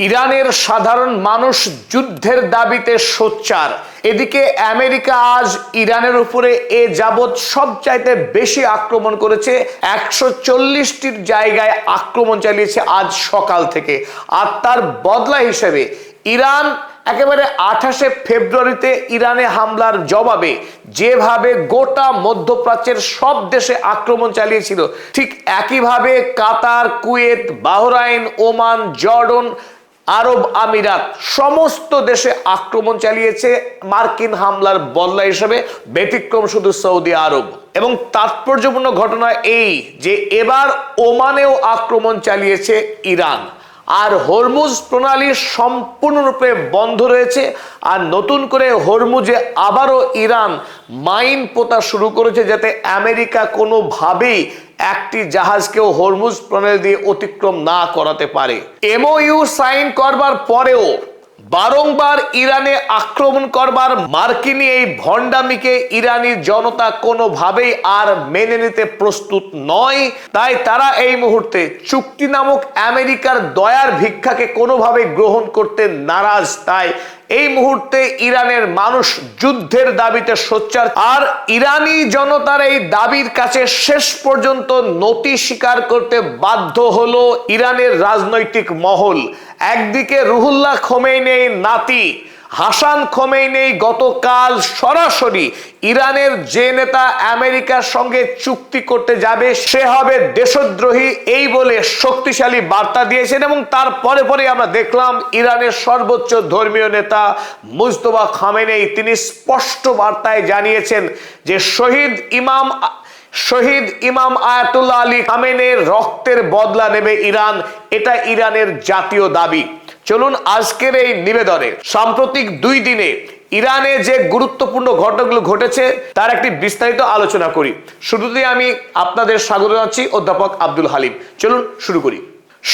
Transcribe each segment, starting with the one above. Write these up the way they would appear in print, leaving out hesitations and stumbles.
ইরানের সাধারণ মানুষ যুদ্ধের দাবিতে সোচ্চার। এদিকে আমেরিকা আজ ইরানের উপরে এ যাবৎ সবচাইতে বেশি আক্রমণ করেছে। 140টির জায়গায় আক্রমণ চালিয়েছে আজ সকাল থেকে। আর তার বদলা হিসেবে ইরান একেবারে 28শে ফেব্রুয়ারিতে ইরানে হামলার জবাবে যেভাবে গোটা মধ্যপ্রাচ্যের সব দেশে আক্রমণ চালিয়েছিল, ঠিক একইভাবে কাতার, কুয়েত, বাহরাইন, ওমান, জর্ডন, আরব আমিরাত সমস্ত দেশে আক্রমণ চালিয়েছে মার্কিন হামলার বদলা হিসেবে। ব্যতিক্রম শুধু সৌদি আরব। এবং তাৎপর্যপূর্ণ ঘটনা এই যে এবার ওমানেও আক্রমণ চালিয়েছে ইরান। আর হরমুজ প্রণালী সম্পূর্ণরূপে বন্ধ রয়েছে। আর নতুন করে হরমুজে আবারও ইরান মাইন পোতা শুরু করেছে, যাতে আমেরিকা কোনোভাবেই একটি জাহাজকেও হরমুজ প্রণালী দিয়ে অতিক্রম না করাতে পারে। এমওইউ সাইন করবার পরেও বারংবার ইরানে আক্রমণ করবার মার্কিনী এই ভণ্ডামিকে ইরানি জনতা কোনোভাবেই আর মেনে নিতে প্রস্তুত নয়। তাই তারা এই মুহূর্তে চুক্তি নামক আমেরিকার দয়ার ভিক্ষাকে কোনোভাবে গ্রহণ করতে নারাজ। তাই এই মুহূর্তে ইরানের মানুষ যুদ্ধের দাবিতে সোচ্চার। আর ইরানি জনতার এই দাবির কাছে শেষ পর্যন্ত নতি স্বীকার করতে বাধ্য হলো ইরানের রাজনৈতিক মহল। একদিকে রুহুল্লাহ খোমেনির নাতি হাসান খোমেনি গতকাল সরাসরি ইরানের যে নেতা আমেরিকার সঙ্গে চুক্তি করতে যাবে সে হবে দেশদ্রোহী এই বলে শক্তিশালী বার্তা দিয়েছেন। এবং তারপরে পরে আমরা দেখলাম ইরানের সর্বোচ্চ ধর্মীয় নেতা মুজতবা খামেনি তিনি স্পষ্ট বার্তায় জানিয়েছেন যে শহীদ ইমাম আয়াতুল্লাহ আলী খামেনির রক্তের বদলা নেবে ইরান। এটা ইরানের জাতীয় দাবি। চলুন আজকের এই নিবেদনে সাম্প্রতিক 2 দিনে ইরানে যে গুরুত্বপূর্ণ ঘটনাগুলো ঘটেছে তার একটি বিস্তারিত আলোচনা করি। শুরুতেই আমি আপনাদের স্বাগত জানাচ্ছি অধ্যাপক আব্দুল হালিম। চলুন শুরু করি।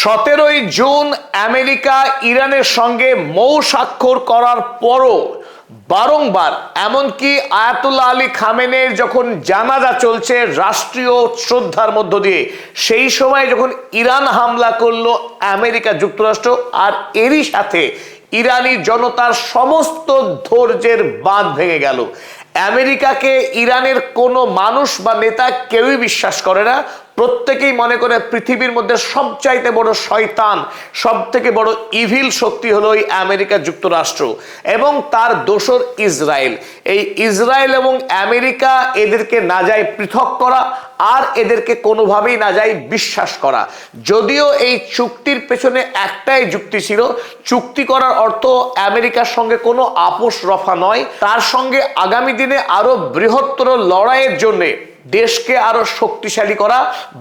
17ই জুন আমেরিকা ইরানের সঙ্গে মৌ স্বাক্ষর করার পরও বারংবার, এমনকি আয়াতুল্লাহ আলী খামেনির যখন জানাজা চলছে রাষ্ট্রীয় শ্রদ্ধার মধ্য দিয়ে, সেই সময় যখন ইরান হামলা করলো আমেরিকা যুক্তরাষ্ট্র, আর এরই সাথে ইরানি জনতার সমস্ত ধৈর্যের বাঁধ ভেঙে গেল। আমেরিকাকে ইরানের কোনো মানুষ বা নেতা কেউই বিশ্বাস করে না। প্রত্যেকেই মনে করে পৃথিবীর মধ্যে সবচাইতে বড় শয়তান, সব থেকে বড় ইভিল শক্তি হলো এই আমেরিকা যুক্তরাষ্ট্র এবং তার দোসর ইসরায়েল। এই ইসরায়েল এবং আমেরিকা এদেরকে না যায় পৃথক করা, আর এদেরকে কোনোভাবেই না যায় বিশ্বাস করা। যদিও এই চুক্তির পেছনে একটাই যুক্তি ছিল, চুক্তি করার অর্থ আমেরিকার সঙ্গে কোনো আপোষ রফা নয়, তার সঙ্গে আগামী দিনে আরো বৃহত্তর লড়াইয়ের জন্য দেশকে আরো শক্তিশালী করা,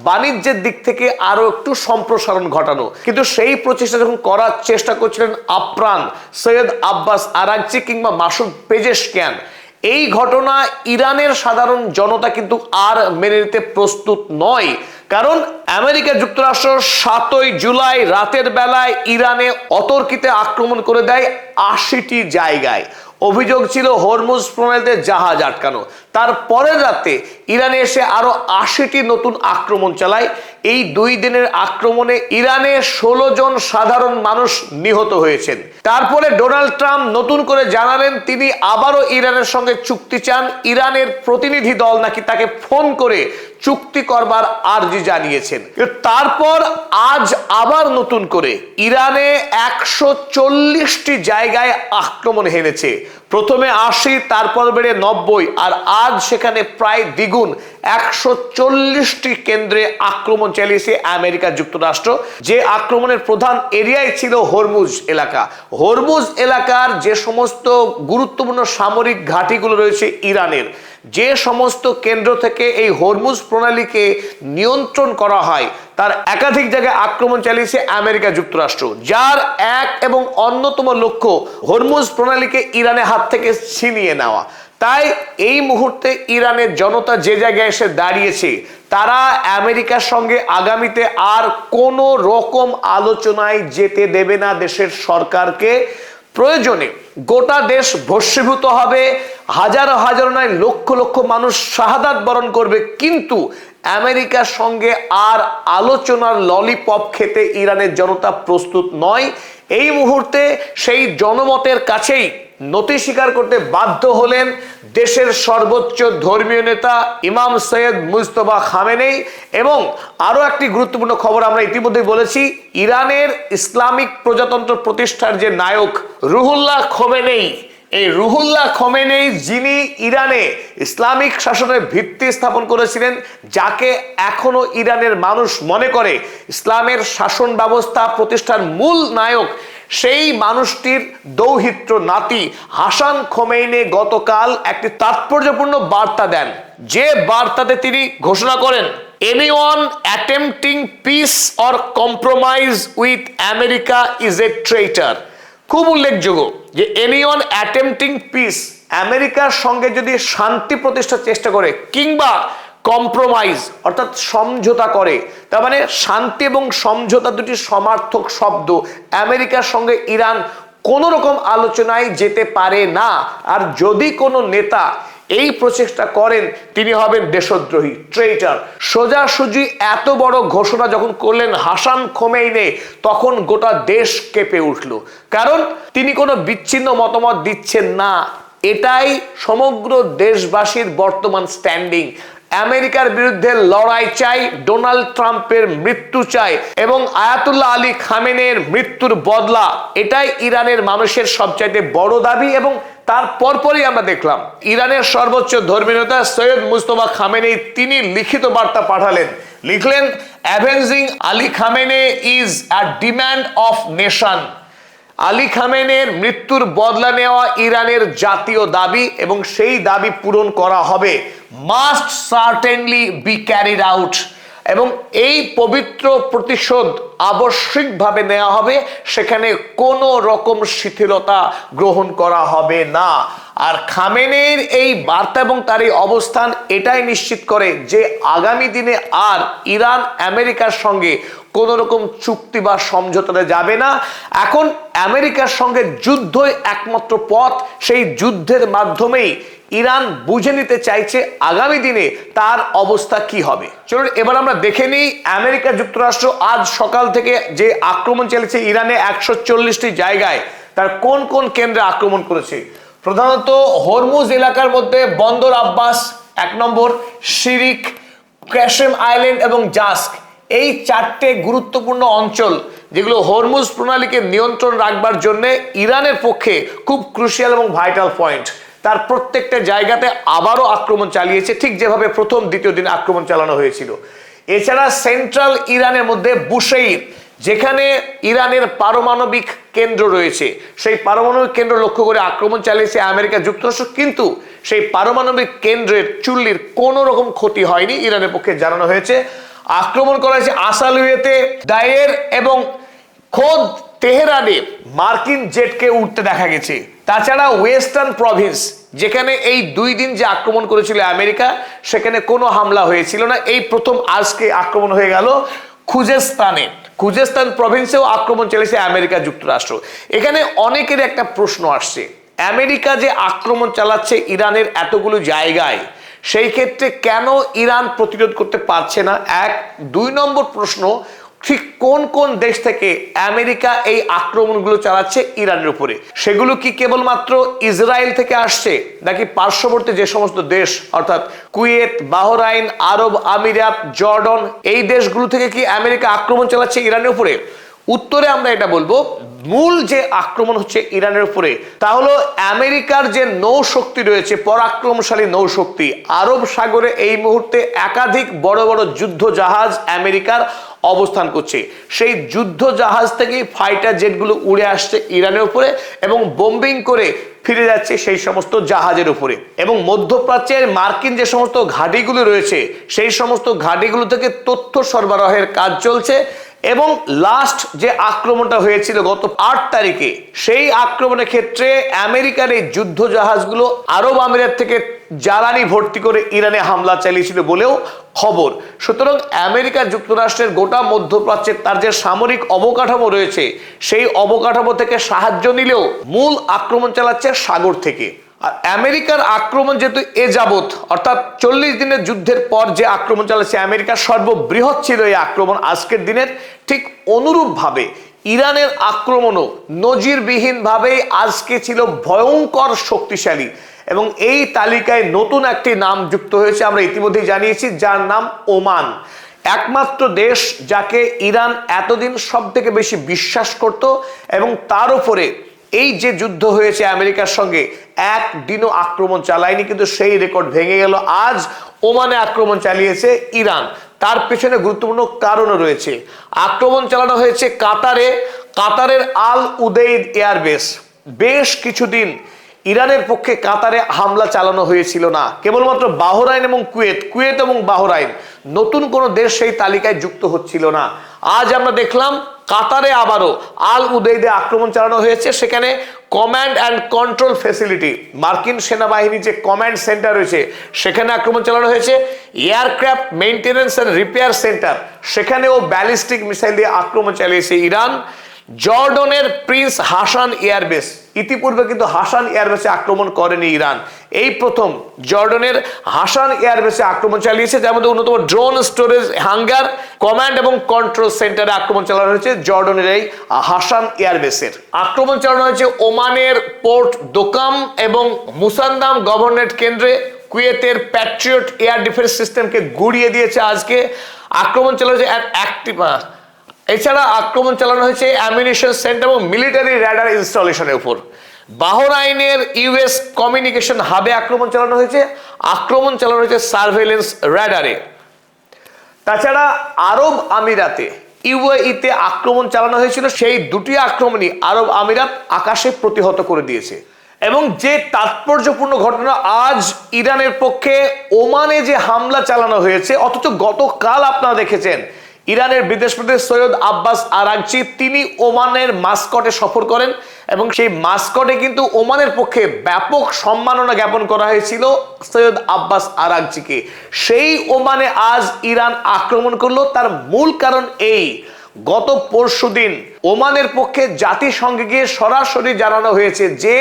বাণিজ্যের দিক থেকে আরো একটু সম্প্রসারণ ঘটানো। কিন্তু সেই প্রচেষ্টা যখন করার চেষ্টা করছিলেন আপ্রাণ সৈয়দ আব্বাস আরাগচি কিংবা মাসুদ পেজেশকিয়ান, এই ঘটনা ইরানের সাধারণ জনতা কিন্তু আর মেনে নিতে প্রস্তুত নয়। কারণ আমেরিকা যুক্তরাষ্ট্র 7ই জুলাই রাতের বেলায় ইরানে অতর্কিতে আক্রমণ করে দেয় 80টি জায়গায়। অভিযোগ ছিল হরমুজ প্রণালীতে জাহাজ আটকানো। তার পরের রাতে ইরানে এসে আরো 80টি নতুন আক্রমণ চালায়। এই 2 দিনের আক্রমণে ইরানে 16 জন সাধারণ মানুষ নিহত হয়েছেন। তারপরে ডোনাল্ড ট্রাম্প নতুন করে জানালেন তিনি আবারও ইরানের সঙ্গে চুক্তি চান। ইরানের প্রতিনিধি দল নাকি তাকে ফোন করে চুক্তি করবার আর্জি জানিয়েছেন। তারপর আজ আবার নতুন করে ইরানে 140টি জায়গায় আক্রমণ হেনেছে। প্রথমে 80, তারপর বেড়ে 90, আর আজ সেখানে প্রায় দ্বিগুণ 140টি কেন্দ্রে আক্রমণ চালিয়েছে আমেরিকা যুক্তরাষ্ট্র। যে আক্রমণের প্রধান এরিয়াই ছিল হরমুজ এলাকা। হরমুজ এলাকার যে সমস্ত গুরুত্বপূর্ণ সামরিক ঘাঁটিগুলো রয়েছে ইরানের, যে সমস্ত কেন্দ্র থেকে এই হরমুজ প্রণালীকে নিয়ন্ত্রণ করা হয়, তার একাধিক জায়গায় আক্রমণ চালিয়েছে আমেরিকা যুক্তরাষ্ট্র, যার এক এবং অন্যতম লক্ষ্য হরমুজ প্রণালীকে ইরানের হাত থেকে ছিনিয়ে নেওয়া। তাই এই মুহূর্তে ইরানের জনতা যে জায়গায় এসে দাঁড়িয়েছে, তারা আমেরিকার সঙ্গে আগামীতে আর কোনো রকম আলোচনায় যেতে দেবে না দেশের সরকারকে। প্রয়োজনে গোটা দেশ ভস্মীভূত হবে, হাজার হাজার নয় লক্ষ লক্ষ মানুষ শাহাদাত বরণ করবে, কিন্তু আমেরিকার সঙ্গে আর আলোচনার ললিপপ খেতে ইরানের জনতা প্রস্তুত নয়। এই মুহূর্তে সেই জনমতের কাছেই নতি স্বীকার করতে বাধ্য হলেন দেশের সর্বোচ্চ ধর্মীয় নেতা ইমাম সৈয়দ মুজতবা খামেনেই। এবং আরো একটি গুরুত্বপূর্ণ খবর আমরা ইতিমধ্যে বলেছি, ইরানের ইসলামিক প্রজাতন্ত্র প্রতিষ্ঠার যে নায়ক রুহুল্লাহ খোমেনেই, এই রুহুল্লাহ খোমেনেই যিনি ইরানে ইসলামিক শাসনের ভিত্তি স্থাপন করেছিলেন, যাকে এখনো ইরানের মানুষ মনে করে ইসলামের শাসন ব্যবস্থা প্রতিষ্ঠার মূল নায়ক, সেই মানুষটির দৌহিত্র নাতি হাসান খোমেনি গতকাল একটি তাৎপর্যপূর্ণ বার্তা দেন, যে বার্তাতে তিনি ঘোষণা করেন, anyone attempting peace or compromise with America is a traitor. খুব উল্লেখযোগ্য যে এনিওয়ান অ্যাটেম্পটিং পিস, আমেরিকার সঙ্গে যদি শান্তি প্রতিষ্ঠার চেষ্টা করে কিংবা কম্প্রোমাইজ অর্থাৎ সমঝোতা করে, তার মানে শান্তি এবং সমঝোতা দুটি সমার্থক শব্দ, আমেরিকার সঙ্গে ইরান কোনো রকম আলোচনায় যেতে পারে না। আর যদি কোনো নেতা এই প্রচেষ্টা করেন তিনি হবেন দেশদ্রোহী, ট্রেইটার। সোজাসুজি এত বড় ঘোষণা যখন করলেন হাসান খোমেনি, তখন গোটা দেশ কেঁপে উঠল, কারণ তিনি কোনো বিচ্ছিন্ন মতামত দিচ্ছেন না। এটাই সমগ্র দেশবাসীর বর্তমান স্ট্যান্ডিং। আমেরিকার বিরুদ্ধে লড়াই চাই, ডোনাল্ড ট্রাম্পের মৃত্যু চাই এবং আয়াতুল্লাহ আলী খামেনেইর মৃত্যুর বদলা, এটাই ইরানের মানুষের সবচাইতে বড় দাবি। এবং তার পরপরই আমরা দেখলাম ইরানের সর্বোচ্চ ধর্মীয় নেতা সৈয়দ মুজতবা খামেনেই তিনি লিখিত বার্তা পাঠালেন, লিখলেন, avenging Ali Khamenei is a demand of nation. Ali খামেনেইর মৃত্যুর বদলা নেওয়া ইরানের জাতীয় দাবি এবং সেই দাবি পূরণ করা হবে, must certainly be carried out. এবং এই পবিত্র প্রতিশোধ আবশ্যিকভাবে নেওয়া হবে, সেখানে কোনো রকম শিথিলতা গ্রহণ করা হবে না। আর খামেনেইর এই বার্তা এবং তার এই অবস্থান এটাই নিশ্চিত করে যে আগামী দিনে আর ইরান আমেরিকার সঙ্গে কোন রকম চুক্তি বা সমঝোতাতে যাবে না। এখন আমেরিকার সঙ্গে যুদ্ধই একমাত্র পথ, সেই যুদ্ধের মাধ্যমেই ইরান বুঝে নিতে চাইছে আগামী দিনে তার অবস্থা কি হবে। চলুন এবার আমরা দেখে নিই আমেরিকা যুক্তরাষ্ট্র আজ সকাল থেকে যে আক্রমণ চালিয়েছে ইরানে 140টি জায়গায়, তার কোন কোন কেন্দ্রে আক্রমণ করেছে। প্রধানত হরমুজ এলাকার মধ্যে বন্দর আব্বাস 1 নম্বর, শিরিক, ক্যাশেম আইল্যান্ড এবং জাস্ক, এই 4টে গুরুত্বপূর্ণ অঞ্চল যেগুলো হরমুজ প্রণালীকে নিয়ন্ত্রণ রাখবার জন্য ইরানের পক্ষে খুব ক্রুশিয়াল এবং ভাইটাল পয়েন্ট, তার প্রত্যেকটা জায়গাতে আবারও আক্রমণ চালিয়েছে, ঠিক যেভাবে প্রথম দ্বিতীয় দিন আক্রমণ চালানো হয়েছিল। এছাড়া সেন্ট্রাল ইরানের মধ্যে বুশেইর, যেখানে ইরানের পারমাণবিক কেন্দ্র রয়েছে, সেই পারমাণবিক কেন্দ্র লক্ষ্য করে আক্রমণ চালিয়েছে আমেরিকা যুক্তরাষ্ট্র, কিন্তু সেই পারমাণবিক কেন্দ্রের চুল্লির কোনো রকম ক্ষতি হয়নি, ইরানের পক্ষে জানানো হয়েছে। আক্রমণ করা হয়েছে আসালুয়েতে, দায়ের এবং খোদ তেহরানে মার্কিন জেটকে উঠতে দেখা গেছে। তাছাড়া ওয়েস্টার্ন প্রভিন্স, যেখানে এই 2 দিন যে আক্রমণ করেছিল আমেরিকা, সেখানে কোনো হামলা হয়েছিল না, এই প্রথম আজকে আক্রমণ হয়ে গেল খুজেস্তানে। খুজেস্তান প্রভিন্সেও আক্রমণ চালিয়েছে আমেরিকা যুক্তরাষ্ট্র। এখানে অনেকের একটা প্রশ্ন আসছে, আমেরিকা যে আক্রমণ চালাচ্ছে ইরানের এতগুলো জায়গায়, সেই ক্ষেত্রে কেন ইরান প্রতিরোধ করতে পারছে না? 1। 2 নম্বর প্রশ্ন, ঠিক কোন কোন দেশ থেকে আমেরিকা এই আক্রমণগুলো চালাচ্ছে ইরানের উপরে? সেগুলো কি কেবলমাত্র ইসরায়েল থেকে আসছে, নাকি পার্শ্ববর্তী যে সমস্ত দেশ অর্থাৎ কুয়েত, বাহরাইন, আরব আমিরাত, জর্ডন, এই দেশগুলো থেকে কি আমেরিকা আক্রমণ চালাচ্ছে ইরানের উপরে? উত্তরে আমরা এটা বলবো, মূল যে আক্রমণ হচ্ছে ইরানের উপরে তা হলো আমেরিকার যে নৌশক্তি রয়েছে, পরাক্রমশালী নৌশক্তি, আরব সাগরে এই মুহূর্তে একাধিক বড় বড় যুদ্ধ জাহাজ আমেরিকার অবস্থান করছে। সেই যুদ্ধ জাহাজ থেকে ফাইটার জেটগুলো উড়ে আসছে ইরানের উপরে এবং বোম্বিং করে ফিরে যাচ্ছে সেই সমস্ত জাহাজের উপরে। এবং মধ্যপ্রাচ্যের মার্কিন যে সমস্ত ঘাঁটিগুলো রয়েছে, সেই সমস্ত ঘাঁটিগুলো থেকে তথ্য সরবরাহের কাজ চলছে। এবং লাস্ট যে আক্রমণটা হয়েছিল গত 8 তারিখে, সেই আক্রমণের ক্ষেত্রে আমেরিকার এই যুদ্ধ জাহাজগুলো আরব আমিরাত থেকে জ্বালানি ভর্তি করে ইরানে হামলা চালিয়েছিল বলেও খবর। সুতরাং আমেরিকা যুক্তরাষ্ট্রের গোটা মধ্যপ্রাচ্যের তার যে সামরিক অবকাঠামো রয়েছে, সেই অবকাঠামো থেকে সাহায্য নিলেও মূল আক্রমণ চালাচ্ছে সাগর থেকে। আর আমেরিকার আক্রমণ যেহেতু এ যাবৎ অর্থাৎ 40 দিনের যুদ্ধের পর যে আক্রমণ চালাচ্ছে আমেরিকা, সর্ববৃহৎ ছিল এই আক্রমণ আজকের দিনের, ঠিক অনুরূপভাবে ইরানের আক্রমণও নজিরবিহীনভাবে আজকে ছিল ভয়ঙ্কর শক্তিশালী, এবং এই তালিকায় নতুন একটি নাম যুক্ত হয়েছে, আমরা ইতিমধ্যেই জানিয়েছি, যার নাম ওমান। একমাত্র দেশ যাকে ইরান এতদিন সব থেকে বেশি বিশ্বাস করত, এবং তার উপরে এই যে যুদ্ধ হয়েছে আমেরিকার সঙ্গে, একদিনও আক্রমণ চালায়নি, কিন্তু সেই রেকর্ড ভেঙে গেল। আজ ওমানে আক্রমণ চালিয়েছে ইরান। তার পেছনে গুরুত্বপূর্ণ কারণও রয়েছে। আক্রমণ চালানো হয়েছে কাতারের আল উদেইদ এয়ারবেস। বেশ কিছুদিন ইরানের পক্ষে কাতারে হামলা চালানো হয়েছিল না, কেবলমাত্র বাহরাইন এবং কুয়েত এবং বাহরাইন, নতুন কোনো দেশ সেই তালিকায় যুক্ত হচ্ছিল না। আজ আমরা দেখলাম কাতারে আবারও আল উদেইদে আক্রমণ চালানো হয়েছে। সেখানে কমান্ড অ্যান্ড কন্ট্রোল ফ্যাসিলিটি, মার্কিন সেনাবাহিনীর যে কমান্ড সেন্টার রয়েছে সেখানে আক্রমণ চালানো হয়েছে। Aircraft maintenance and repair centre, সেখানেও ব্যালিস্টিক মিসাইল দিয়ে আক্রমণ চালিয়েছে ইরান। জর্ডনের প্রিন্স হাসান এয়ারবেস, ইতিপূর্বে কিন্তু হাসান এয়ারবেসে আক্রমণ করেনি ইরান, এই প্রথম জর্ডনের হাসান এয়ারবেসে আক্রমণ চালিয়েছে, যার মধ্যে অন্যতম ড্রোন স্টোরেজ হ্যাঙ্গার, কমান্ড এবং কন্ট্রোল সেন্টারে আক্রমণ চালানো হয়েছে জর্ডনের এই হাসান এয়ারবেসের। আক্রমণ চালানো হয়েছে ওমানের পোর্ট দোকাম এবং মুসান্দাম গভর্নরেট কেন্দ্রে। কুয়েতের প্যাট্রিয়ট এয়ার ডিফেন্স সিস্টেমকে গুড়িয়ে দিয়েছে আজকে। আক্রমণ চালানো হয়েছে এছাড়া আক্রমণ চালানো হয়েছে অ্যামিনিশন সেন্টার এবং মিলিটারি র্যাডার ইনস্টলেশনের উপর। বাহরাইনের ইউএস কমিউনিকেশন হাবে আক্রমণ চালানো হয়েছে সার্ভেলেন্স র্যাডারে। তাছাড়া আরব আমিরাতে ইউএইতে আক্রমণ চালানো হয়েছিল, সেই দুটি আক্রমণই আরব আমিরাত আকাশে প্রতিহত করে দিয়েছে। এবং যে তাৎপর্যপূর্ণ ঘটনা, আজ ইরানের পক্ষে ওমানে যে হামলা চালানো হয়েছে, অথচ গতকাল আপনারা দেখেছেন ইরানের বিদেশমন্ত্রী সৈয়দ আব্বাস আরাগচি তিনি ওমানের মাস্কটে সফর করেন, এবং সেই মাস্কটে কিন্তু ওমানের পক্ষে ব্যাপক সম্মাননা জ্ঞাপন করা হয়েছিল সৈয়দ আব্বাস আরাগচিকে। সেই ওমানে আজ ইরান আক্রমণ করলো। তার মূল কারণ এই, গত পরশুদিন ওমানের পক্ষে জাতিসংঘে গিয়ে সরাসরি জানানো হয়েছে যে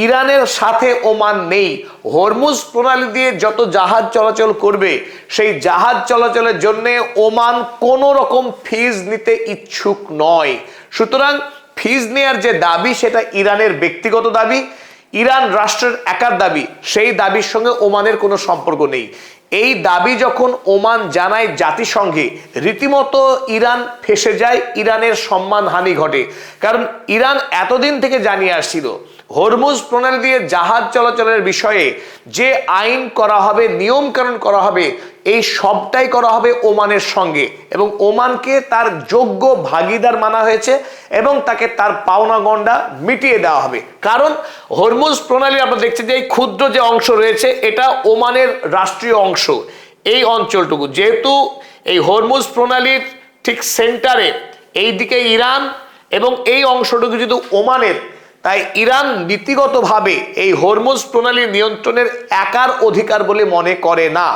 ইরানের সাথে ওমান নেই। হরমুজ প্রণালী দিয়ে যত জাহাজ চলাচল করবে, সেই জাহাজ চলাচলের জন্য ওমান কোনো রকম ফিজ নিতে ইচ্ছুক নয়। সুতরাং ফিজ নেয়ার যে দাবি, সেটা ইরানের ব্যক্তিগত দাবি, ইরান রাষ্ট্রের একার দাবি, সেই দাবির সঙ্গে ওমানের কোনো সম্পর্ক নেই। এই দাবি যখন ওমান জানায় জাতিসংঘে, রীতিমতো ইরান ফেঁসে যায়, ইরানের সম্মানহানি ঘটে। কারণ ইরান এতদিন থেকে জানিয়ে আসছিল হরমুজ প্রণালী দিয়ে জাহাজ চলাচলের বিষয়ে যে আইন করা হবে, নিয়মকানুন করা হবে, এই সবটাই করা হবে ওমানের সঙ্গে, এবং ওমানকে তার যোগ্য ভাগিদার মানা হয়েছে এবং তাকে তার পাওনা গন্ডা মিটিয়ে দেওয়া হবে। কারণ হরমুজ প্রণালী আমরা দেখছি যে এই ক্ষুদ্র যে অংশ রয়েছে, এটা ওমানের রাষ্ট্রীয় অংশ। এই অঞ্চলটুকু যেহেতু এই হরমুজ প্রণালীর ঠিক সেন্টারে, এই দিকে ইরান এবং এই অংশটুকু যেহেতু ওমানের, তাই ইরান নীতিগতভাবে এই হরমুজ প্রণালী নিয়ন্ত্রণের একার অধিকার বলে মনে করে না।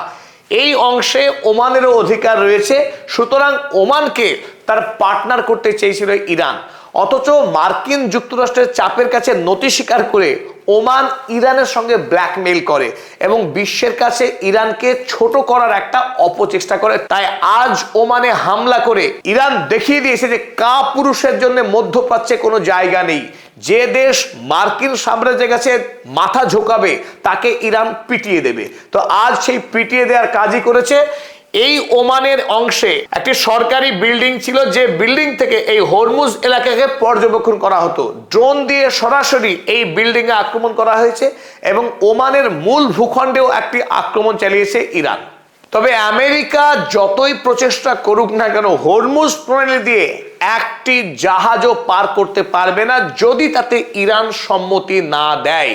এই অংশে ওমানেরও অধিকার রয়েছে। সুতরাং ওমানকে তার পার্টনার করতে চেয়েছিল ইরান, অথচ মার্কিন যুক্তরাষ্ট্রের চাপের কাছে নতি স্বীকার করে ওমান ইরানের সঙ্গে ব্ল্যাকমেইল করে এবং বিশ্বের কাছে ইরানকে ছোট করার একটা অপচেষ্টা করে। তাই আজ ওমানে হামলা করে ইরান দেখিয়ে দিয়েছে যে কাপুরুষের জন্য মধ্যপ্রাচ্যে কোনো জায়গা নেই। যে দেশ মার্কিন সাম্রাজ্যের কাছে মাথা ঝোঁকাবে, তাকে ইরান পিটিয়ে দেবে। তো আজ সেই পিটিয়ে দেওয়ার কাজই করেছে। এই ওমানের অংশে একটি সরকারি বিল্ডিং ছিল, যে বিল্ডিং থেকে এই হরমুজ এলাকাকে পর্যবেক্ষণ করা হতো। ড্রোন দিয়ে সরাসরি এই বিল্ডিং এ আক্রমণ করা হয়েছে এবং ওমানের মূল ভূখণ্ডেও একটি আক্রমণ চালিয়েছে ইরান। তবে আমেরিকা যতই প্রচেষ্টা করুক না কেন, হরমুজ প্রণালী দিয়ে একটি জাহাজও পার করতে পারবে না যদি তাতে ইরান সম্মতি না দেয়।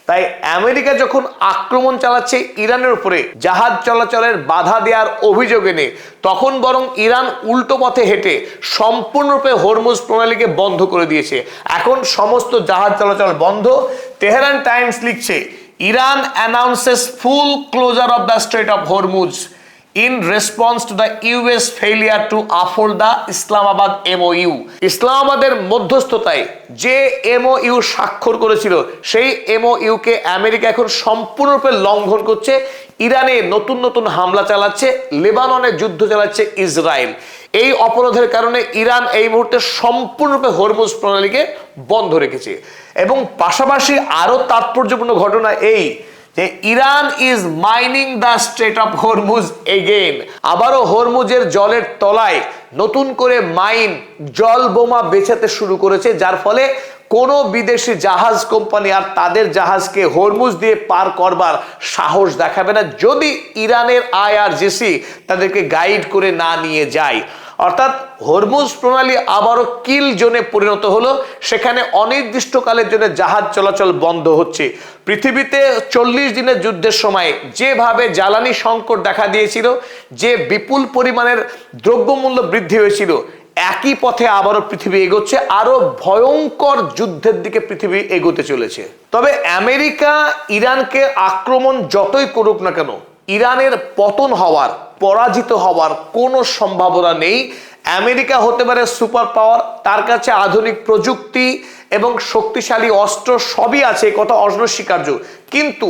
তাই আমেরিকা যখন আক্রমণ চালাচ্ছে ইরানের উপরে জাহাজ চলাচলের বাধা দেওয়ার অভিযোগ এনে, তখন বরং ইরান উল্টো পথে হেঁটে সম্পূর্ণরূপে হরমুজ প্রণালীকে বন্ধ করে দিয়েছে। এখন সমস্ত জাহাজ চলাচল বন্ধ। তেহরান টাইমস লিখছে, Iran announces full closure of the strait of Hormuz in response to the US failure to uphold the Islamabad MOU। ইসলামাবাদের মধ্যস্থতায় যে MOU স্বাক্ষর করেছিল, সেই MOU কে আমেরিকা এখন সম্পূর্ণরূপে লঙ্ঘন করছে। ইরানে নতুন নতুন হামলা চালাচ্ছে, লেবাননে যুদ্ধ চালাচ্ছে ইসরায়েল। এই অপরাধের কারণে ইরান এই মুহূর্তে সম্পূর্ণরূপে হরমুজ প্রণালীকে বন্ধ রেখেছে। এবং পাশাপাশি আরো তাৎপর্যপূর্ণ ঘটনা এই যে Iran is mining the strait of Hormuz again. আবারও হরমুজের জলের তলায় নতুন করে মাইন জল বোমা বেচাতে শুরু করেছে, যার ফলে কোনো বিদেশি জাহাজ কোম্পানি আর তাদের জাহাজকে হরমুজ দিয়ে পার করবার সাহস দেখাবে না যদি ইরানের IRGC তাদেরকে গাইড করে না নিয়ে যায়। অর্থাৎ হরমুজ প্রণালী আবারও কিল জোনে পরিণত হলো, সেখানে অনির্দিষ্টকালের জন্য জাহাজ চলাচল বন্ধ হচ্ছে। পৃথিবীতে 40 দিনের যুদ্ধের সময় যেভাবে জ্বালানি সংকট দেখা দিয়েছিল, যে বিপুল পরিমাণের দ্রব্যমূল্য বৃদ্ধি হয়েছিল, একই পথে আবারও পৃথিবী এগোচ্ছে, আরো ভয়ঙ্কর যুদ্ধের দিকে পৃথিবী এগোতে চলেছে। তবে আমেরিকা ইরানকে আক্রমণ যতই করুক না কেন, ইরানের পতন হওয়ার, পরাজিত হওয়ার কোনো সম্ভাবনা নেই। আমেরিকা হতে পারে সুপার পাওয়ার, তার কাছে আধুনিক প্রযুক্তি এবং শক্তিশালী অস্ত্র সবই আছে, কথা অনস্বীকার্য, কিন্তু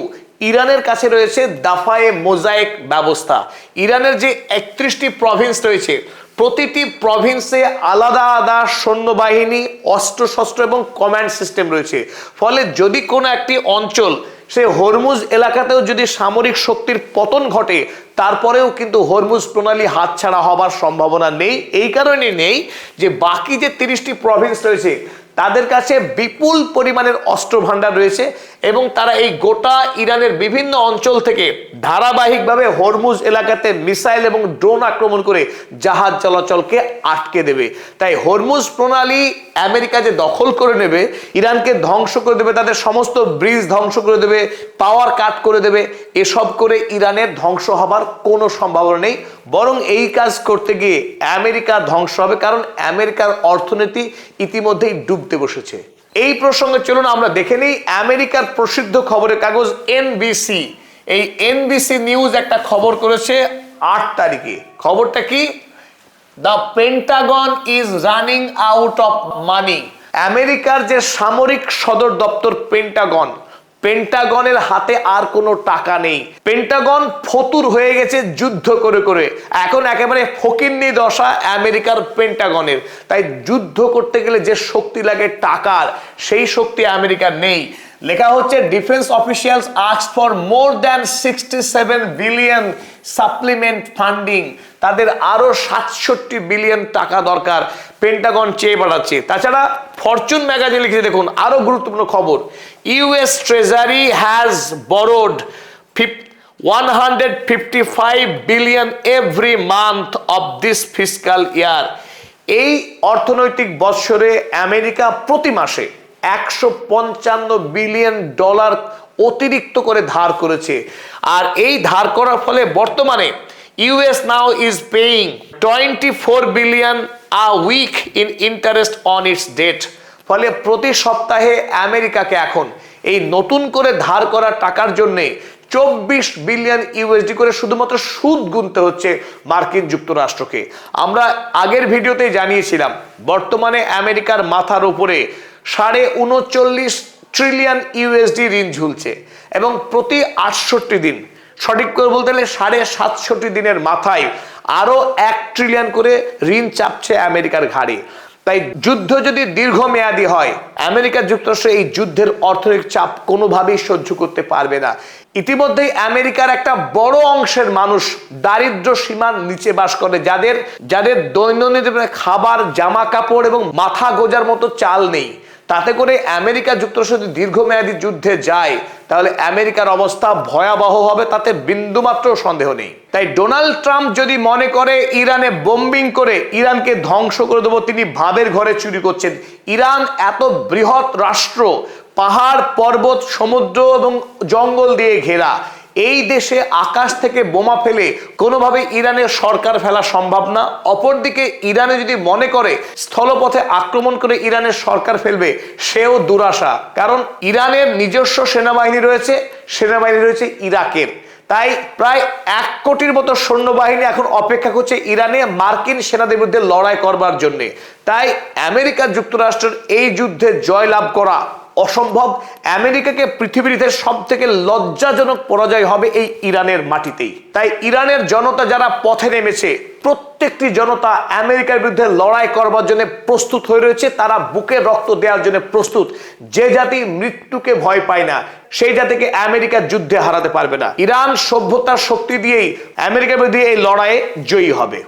ইরানের কাছে রয়েছে দাফায়ে মোজাইক ব্যবস্থা। ইরানের যে 31টি প্রভিন্স রয়েছে, প্রতিটি প্রভিন্সে আলাদা আলাদা সৈন্যবাহিনী, অস্ত্রশস্ত্র এবং কমান্ড সিস্টেম রয়েছে। ফলে যদি কোনো একটি অঞ্চল, সে হরমুজ এলাকাতেও যদি সামরিক শক্তির পতন ঘটে, তারপরেও কিন্তু হরমুজ প্রণালী হাতছাড়া হবার সম্ভাবনা নেই। এই কারণে নেই যে বাকি যে 30টি প্রভিন্স রয়েছে তাদের কাছে বিপুল পরিমাণের অস্ত্র ভান্ডার রয়েছে এবং তারা এই গোটা ইরানের বিভিন্ন অঞ্চল থেকে ধারাবাহিকভাবে হরমুজ এলাকাতে মিসাইল এবং ড্রোন আক্রমণ করে জাহাজ চলাচলকে আটকে দেবে। তাই হরমুজ প্রণালী আমেরিকা যে দখল করে নেবে, ইরানকে ধ্বংস করে দেবে, তাদের সমস্ত ব্রিজ ধ্বংস করে দেবে, পাওয়ার কাট করে দেবে, এসব করে ইরানের ধ্বংস হবার কোনো সম্ভাবনা নেই। বরং এই কাজ করতে গিয়ে আমেরিকা ধ্বংস হবে, কারণ আমেরিকার অর্থনীতি ইতিমধ্যেই ডুবতে বসেছে। এই প্রসঙ্গে চলুন আমরা দেখে নিই আমেরিকার প্রসিদ্ধ খবরের কাগজ NBC। এই NBC নিউজ একটা খবর করেছে 8 তারিখে। খবরটা কি? The Pentagon is running out of money. আমেরিকার যে সামরিক সদর দপ্তর পেন্টাগনের হাতে আর কোনো টাকা নেই। পেন্টাগন ফতুর হয়ে গেছে যুদ্ধ করে করে, এখন একেবারে ফকিন্নি দশা আমেরিকার পেন্টাগনের। তাই যুদ্ধ করতে গেলে যে শক্তি লাগে টাকার, সেই শক্তি আমেরিকার নেই। লেখা হচ্ছে defence officials ask for more than 67 billion supplement funding. তাদের আরো 67 বিলিয়ন টাকা দরকার, পেন্টাগন চেয়ে বাড়াচ্ছে। তাছাড়া ফরচুন ম্যাগাজিন লিখেছে, দেখুন আরো গুরুত্বপূর্ণ খবর, US treasury has borrowed 155 billion every month of this fiscal year. এই অর্থনৈতিক বৎসরে আমেরিকা প্রতি মাসে 155 বিলিয়ন ডলার অতিরিক্ত করে ধার করেছে। আর এই ধার করার ফলে বর্তমানে US now is paying 24 billion a week in interest on its debt. ফলে প্রতি সপ্তাহে আমেরিকাকে এখন এই নতুন করে ধার করা টাকার জন্য 24 বিলিয়ন ইউএসডি করে শুধুমাত্র সুদ গুনতে হচ্ছে মার্কিন যুক্তরাষ্ট্রকে। আমরা আগের ভিডিওতেই জানিয়েছিলাম বর্তমানে আমেরিকার মাথার উপরে 39.5 ট্রিলিয়ন ইউএসডি ঋণ ঝুলছে এবং প্রতি 68 দিন, সঠিক করে বলতে গেলে 67.5 দিনের মাথায় আরো 1 ট্রিলিয়ন করে ঋণ চাপছে আমেরিকার ঘাড়ে। তাই যুদ্ধ যদি দীর্ঘমেয়াদী হয়, আমেরিকা যুক্তরাষ্ট্র এই যুদ্ধের অর্থনৈতিক চাপ কোনোভাবেই সহ্য করতে পারবে না। ইতিমধ্যেই আমেরিকার একটা বড় অংশের মানুষ দারিদ্র সীমার নিচে বাস করে, যাদের দৈনন্দিন খাবার, জামা কাপড় এবং মাথা গোজার মতো চাল নেই। তাতে করে আমেরিকা যুক্তরাষ্ট্র যদি দীর্ঘমেয়াদী যুদ্ধে যায়, তাহলে আমেরিকার অবস্থা ভয়াবহ হবে, তাতে বিন্দুমাত্র সন্দেহ নেই। তাই ডোনাল্ড ট্রাম্প যদি মনে করে ইরানে বোম্বিং করে ইরানকে ধ্বংস করে দেবো, তিনি ভাবের ঘরে চুরি করছেন। ইরান এত বৃহৎ রাষ্ট্র, পাহাড় পর্বত সমুদ্র এবং জঙ্গল দিয়ে ঘেরা, এই দেশে আকাশ থেকে বোমা ফেলে কোনোভাবে ইরানের সরকার ফেলা সম্ভব না। অপরদিকে ইরানে যদি মনে করে স্থলপথে আক্রমণ করে ইরানের সরকার ফেলবে, সেও দুরাশা, কারণ ইরানের নিজস্ব সেনাবাহিনী রয়েছে ইরাকের। তাই প্রায় 1 কোটির মতো সৈন্যবাহিনী এখন অপেক্ষা করছে ইরানে মার্কিন সেনাদের বিরুদ্ধে লড়াই করবার জন্য। তাই আমেরিকা যুক্তরাষ্ট্রের এই যুদ্ধে জয়লাভ করা অসম্ভব। আমেরিকাকে পৃথিবীর সব থেকে লজ্জাজনক পরাজয় হবে এই ইরানের মাটিতেই। তাই ইরানের জনতা যারা পথে নেমেছে, প্রত্যেকটি জনতা আমেরিকার বিরুদ্ধে লড়াই করবার জন্য প্রস্তুত হয়ে রয়েছে। তারা বুকে রক্ত দেওয়ার জন্য প্রস্তুত। যে জাতি মৃত্যুকে ভয় পায় না, সেই জাতিকে আমেরিকা যুদ্ধে হারাতে পারবে না। ইরান সভ্যতার শক্তি দিয়েই আমেরিকার বিরুদ্ধে এই লড়াইয়ে জয়ী হবে।